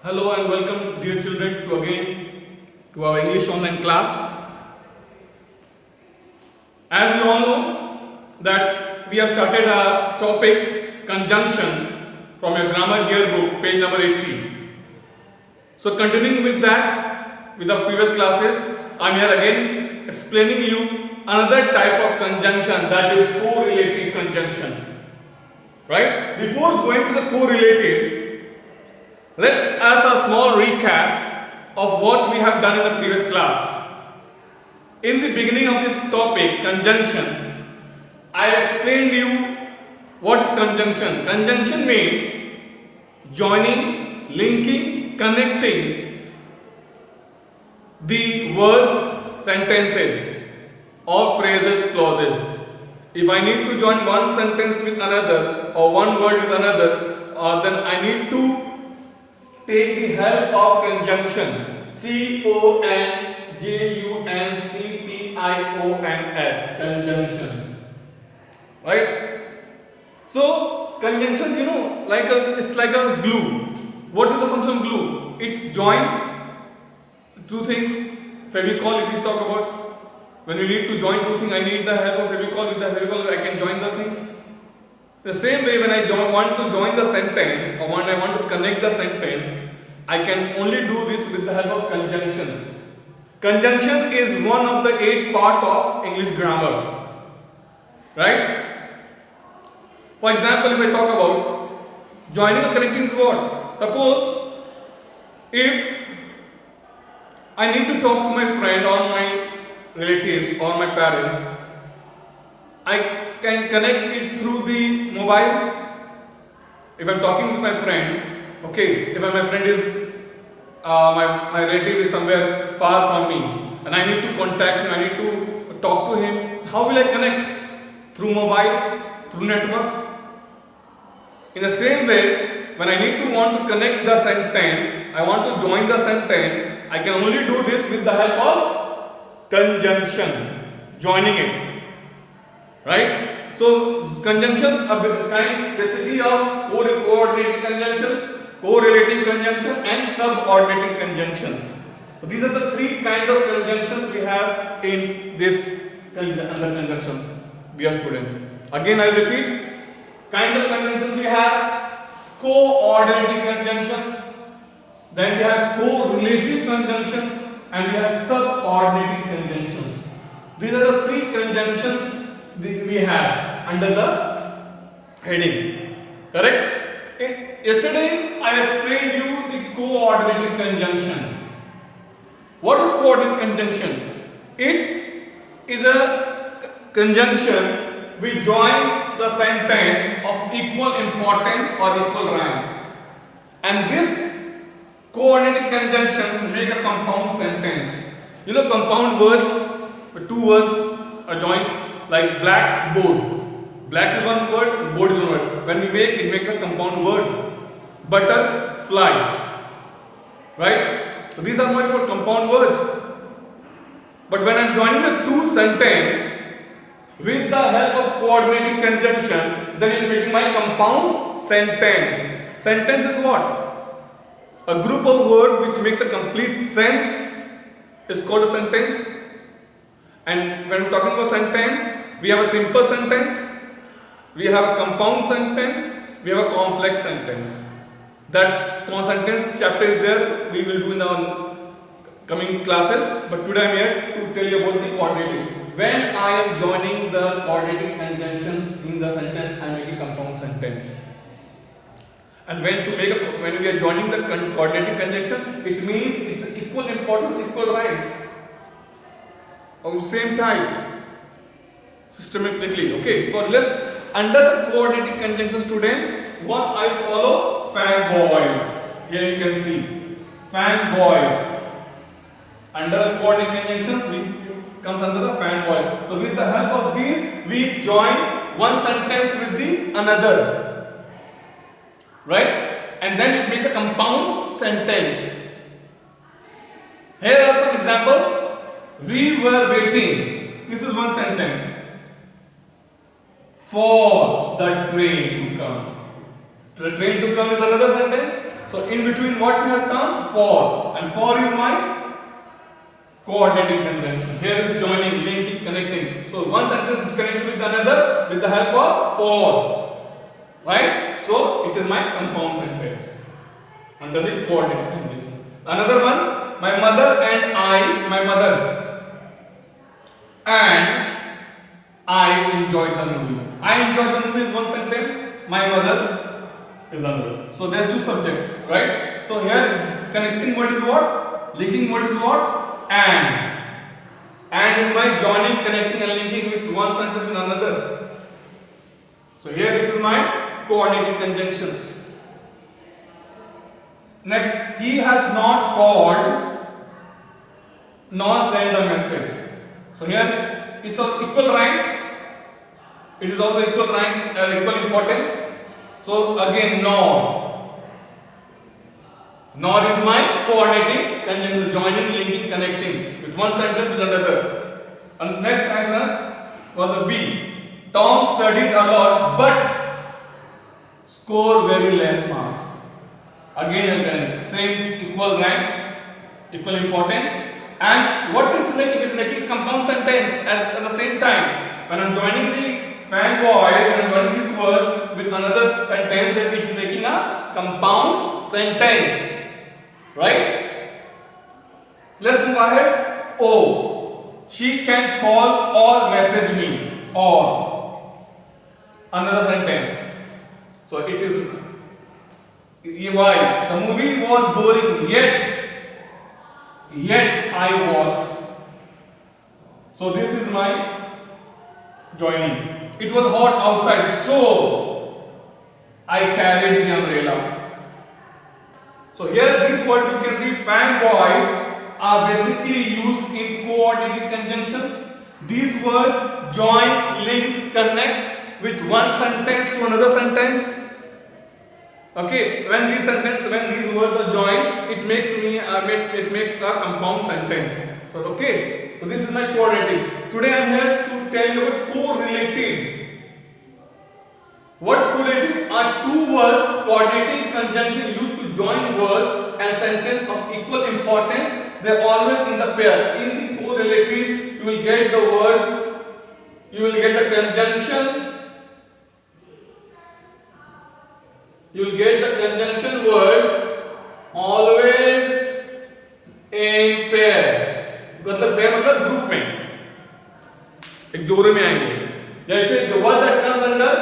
Hello and welcome, dear children, to our English online class. As you all know that we have started a topic conjunction from your grammar yearbook, page number 80. So continuing with that, with the previous classes, I am here again explaining you another type of conjunction, that is correlative conjunction. Right? Before going to the correlative, let's ask a small recap of what we have done in the previous class. In the beginning of this topic, conjunction, I explained you what is conjunction. Conjunction means joining, linking, connecting the words, sentences or phrases, clauses. If I need to join one sentence with another or one word with another, then I need to take the help of conjunction. C-O-N-J-U-N-C-T-I-O-N-S. Conjunctions. Right? So conjunctions, it's like a glue. What is the function of glue? It joins two things. Fevicol, if we talk about when we need to join two things, I need the help of Fevicol. With the Fevicol, I can join the things. The same way, when I want to join the sentence or when I want to connect the sentence, I can only do this with the help of conjunctions. Conjunction is one of the 8 parts of English grammar. Right? For example, if I talk about joining or connecting is what? Suppose if I need to talk to my friend or my relatives or my parents, I can connect it through the mobile. If I'm talking with my friend, okay, if my friend is my relative is somewhere far from me and I need to contact him, I need to talk to him, how will I connect? Through mobile, through network. In the same way, when I need to want to connect the sentence, I want to join the sentence, I can only do this with the help of conjunction, joining it. Right? So conjunctions are kind basically of coordinating conjunctions, correlating conjunction and subordinating conjunctions. So these are the 3 kinds of conjunctions we have in this under conjunctions, dear students. Again I repeat, kind of conjunctions we have coordinating conjunctions, then we have correlative conjunctions, and we have subordinating conjunctions. These are the 3 conjunctions we have under the heading. Correct? Yesterday I explained you the coordinating conjunction. What is coordinating conjunction? It is a conjunction we join the sentence of equal importance or equal ranks, and this coordinating conjunctions make a compound sentence. Compound words, 2 words are joined, like blackboard. Black is one word, board is one word. When we make it, makes a compound word. Butterfly. Right? So these are my compound words. But when I am joining the 2 sentences with the help of coordinating conjunction, then it is making my compound sentence. Sentence is what? A group of words which makes a complete sense is called a sentence. And when we are talking about sentence, we have a simple sentence, we have a compound sentence, we have a complex sentence. That sentence chapter is there, we will do in the coming classes, but today I am here to tell you about the coordinating. When I am joining the coordinating conjunction in the sentence, I am making compound sentence. And when we are joining the coordinating conjunction, it means it's equal importance, equal rights. Of same type, systematically. Okay, so let's under the coordinating conjunction, students, what I follow? Fanboys. Here you can see fanboys. Under coordinating conjunctions, we comes under the fanboy. So with the help of these, we join one sentence with the another. Right? And then it makes a compound sentence. Here are some examples. We were waiting. This is one sentence. For the train to come. The train to come is another sentence. So in between what has come? For. And for is my coordinating conjunction. Here is joining, linking, connecting. So one sentence is connected with another with the help of for. Right? So it is my compound sentence under the coordinating conjunction. Another one, my mother and I, my mother and I enjoyed the movie. I enjoyed the movie is one sentence, my mother is another. So there's two subjects, right? So here connecting word is what? Linking word is what? And. And is my joining, connecting and linking with one sentence with another. So here it is my coordinating conjunctions. Next, he has not called nor sent a message. So here it's of equal rank. It is also equal rank, equal importance. So again, nor. Nor is my coordinating conjunction, joining, linking, connecting with one sentence with another. And next answer was the B. Tom studied a lot but scored very less marks. Again, same equal rank, equal importance. And what it's making is making compound sentence at the same time. When I'm joining the fanboy, when I'm joining these words with another sentence, then it is making a compound sentence. Right? Let's move ahead. O. She can call or message me. Or. Another sentence. So it is why the movie was boring, yet I watched. So this is my joining. It was hot outside, so I carried the umbrella. So here this word you can see fanboy are basically used in coordinating conjunctions. These words join, links, connect with one sentence to another sentence. Okay, when these words are joined, it makes a compound sentence. So okay, so this is my coordinating. Today I am here to tell you about correlative. What's correlative? Are two words coordinating conjunction used to join words and sentences of equal importance. They are always in the pair. In the correlative, you will get the words, you will get the conjunction. You will get the conjunction words always in pair. मतलब pair मतलब group में एक जोड़े में आएंगे. जैसे the word that comes under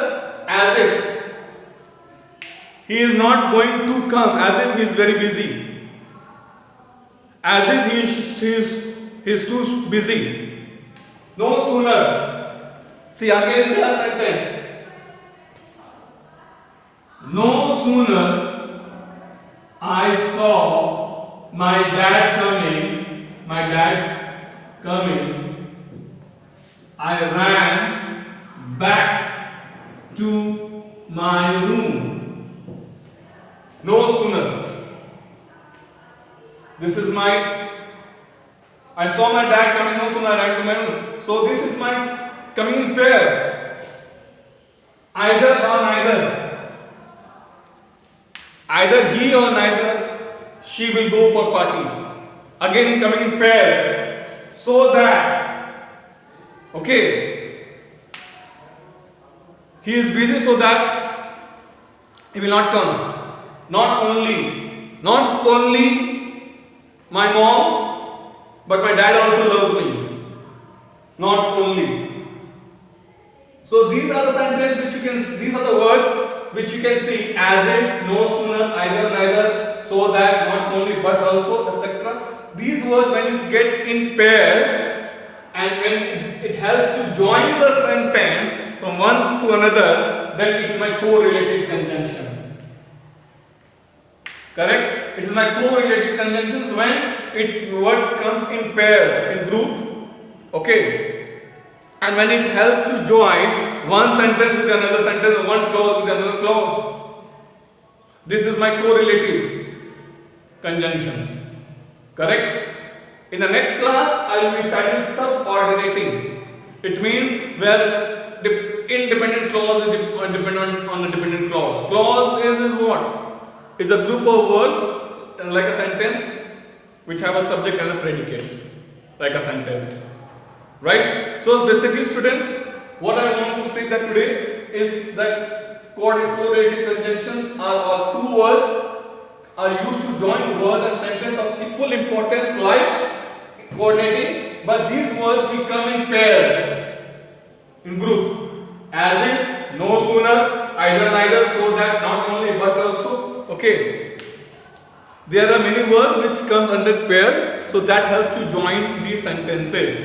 as if he is not going to come, as if he is very busy, as if he is too busy. No sooner. See again in the sentence. No sooner I saw my dad coming, I ran back to my room. No sooner. This is my, I saw my dad coming, no sooner I ran to my room. So this is my coming in pair. Either or neither. Either he or neither she will go for party. Again coming in pairs. So that, okay, he is busy so that he will not come. Not only my mom, but my dad also loves me. Not only. So these are the sentences which you can, these are the words which you can see as if, no sooner, either, neither, so that, not only, but also, etc. These words when you get in pairs and when it helps to join the sentence from one to another, then it is my correlative conjunction. Correct? It is my correlative conjunctions when words comes in pairs, in group. Okay. And when it helps to join one sentence with another sentence, one clause with another clause. This is my correlative conjunctions. Correct? In the next class, I will be studying subordinating. It means where independent clause is dependent on the dependent clause. Clause is what? It's a group of words like a sentence which have a subject and a predicate, like a sentence. Right? So basically, students, what I want to say that today is that correlative conjunctions are two words are used to join words and sentences of equal importance like coordinating, but these words will come in pairs, in group, as in no sooner, either neither, so that, not only, but also. Okay, there are many words which comes under pairs, so that helps to join these sentences.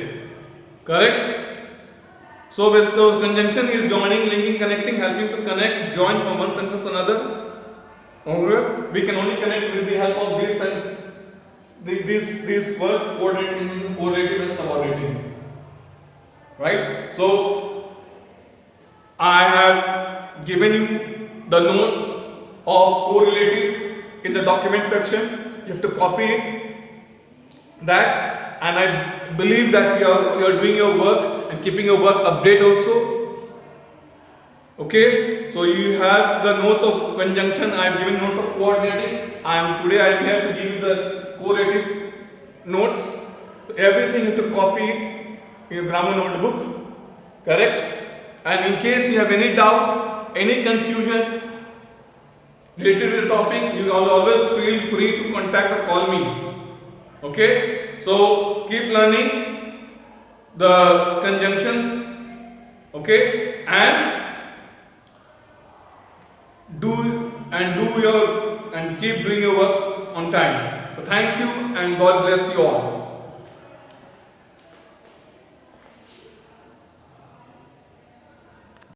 Correct? So conjunction is joining, linking, connecting, helping to connect, join from one sentence to another. However, we can only connect with the help of these words, coordinating, correlative and subordinating. Right? So I have given you the notes of correlative in the document section. You have to copy it. That, and I believe that you are doing your work and keeping your work update also. Okay, so you have the notes of conjunction. I have given notes of coordinating. Today I am here to give you the correlative notes. Everything you have to copy it in your grammar notebook. Correct? And in case you have any doubt, any confusion related to the topic, you will always feel free to contact or call me. Okay, so keep learning the conjunctions. Okay, and keep doing your work on time. So thank you and God bless you all.